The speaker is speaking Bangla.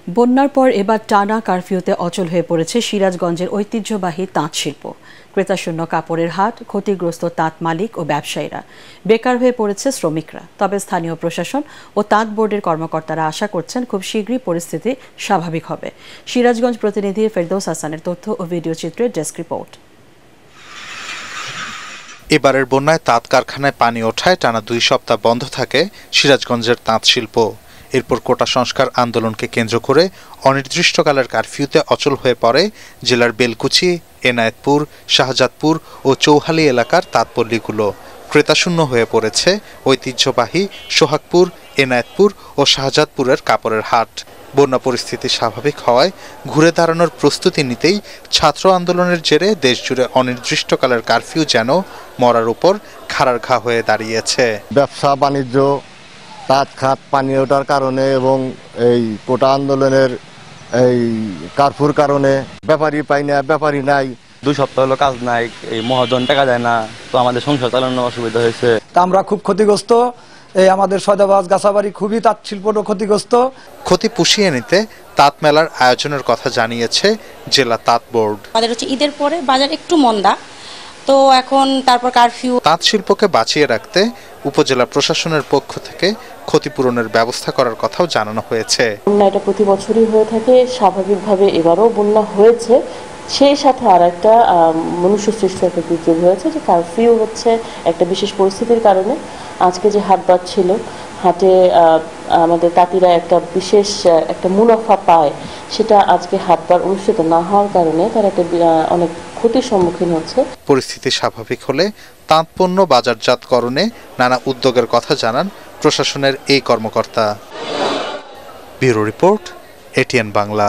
বন্যার পর এবার টানা কারফিউতে অচল হয়ে পড়েছে সিরাজগঞ্জের ঐতিহ্যবাহী তাঁত শিল্প। ক্রেতাশূন্য কাপড়ের হাট, ক্ষতিগ্রস্ত তাঁত মালিক ও ব্যবসায়ীরা, বেকার হয়ে পড়েছে শ্রমিকরা। তবে স্থানীয় প্রশাসন ও তাঁত বোর্ডের কর্মকর্তারা আশা করছেন খুব শীঘ্রই পরিস্থিতি স্বাভাবিক হবে। সিরাজগঞ্জ প্রতিনিধি ফেরদৌস হাসানের তথ্য ও ভিডিও চিত্রে ডেস্ক রিপোর্ট। এবারের বন্যায় তাঁত কারখানায় পানি ওঠায় টানা 2 সপ্তাহ বন্ধ থাকে সিরাজগঞ্জের তাঁত শিল্প। এরপর কোটা সংস্কার আন্দোলনকে কেন্দ্র করে অনির্দিষ্টকালের কারফিউতে অচল হয়ে পড়ে জেলার বেলকুচি, এনায়েতপুর, শাহজাদপুর ও চৌহালি এলাকার তাঁতপল্লীগুলো। ক্রেতাশূন্য হয়ে পড়েছে ঐতিহ্যবাহী সোহাগপুর, এনায়েতপুর ও শাহজাদপুরের কাপড়ের হাট। বন্যা পরিস্থিতি স্বাভাবিক হওয়ায় ঘুরে দাঁড়ানোর প্রস্তুতি নিতেই ছাত্র আন্দোলনের জেরে দেশজুড়ে অনির্দিষ্টকালের কারফিউ যেন মরার উপর খাড়ার ঘা হয়ে দাঁড়িয়েছে। ব্যবসা বাণিজ্য, তাঁত খাত পানি ওঠার কারণে এবং এই কোটা আন্দোলনের এই কারফিউর কারণে ব্যাপারী পাই না, ব্যাপারী নাই। 2 সপ্তাহ হলো কাজ নাই, এই মহাজন টাকা যায় না, তো আমাদের সংসার চালানোর অসুবিধা হয়েছে। আমরা খুব ক্ষতিগ্রস্ত। এই আমাদের সয়দাবাদ, গাছাবাড়ি খুবই তাঁত শিল্পটা ক্ষতিগ্রস্ত। ক্ষতি পুষিয়ে নিতে তাঁত মেলার আয়োজনের কথা জানিয়েছে জেলা তাঁত বোর্ড। আমাদের ঈদের পরে বাজার একটু মন্দা, তো এখন তারপর কারফিউ। তাঁত শিল্পকে বাঁচিয়ে রাখতে উপজেলা প্রশাসনের পক্ষ থেকে ক্ষতিপূরণের ব্যবস্থা করার কথাও জানানো হয়েছে। বন্যা এটা প্রতি বছরই হয়ে থাকে, স্বাভাবিকভাবে এবারও বন্যা হয়েছে। সেই সাথে আর একটা মনুষ্য সৃষ্ট একটা দুর্যোগ হয়েছে, যে কারফিউ হচ্ছে একটা বিশেষ পরিস্থিতির কারণে। আজকে যে হাটবার ছিল, হাটে আমাদের তাঁতিরা একটা বিশেষ একটা মুনাফা পায়, সেটা আজকে হাটবার অনুষ্ঠিত না হওয়ার কারণে তারা একটা অনেক ক্ষতির সম্মুখীন হচ্ছে। পরিস্থিতি স্বাভাবিক হলে তাঁত পণ্য বাজারজাতকরণে নানা উদ্যোগের কথা জানান প্রশাসনের এই কর্মকর্তা। Bureau report, ATN Bangla.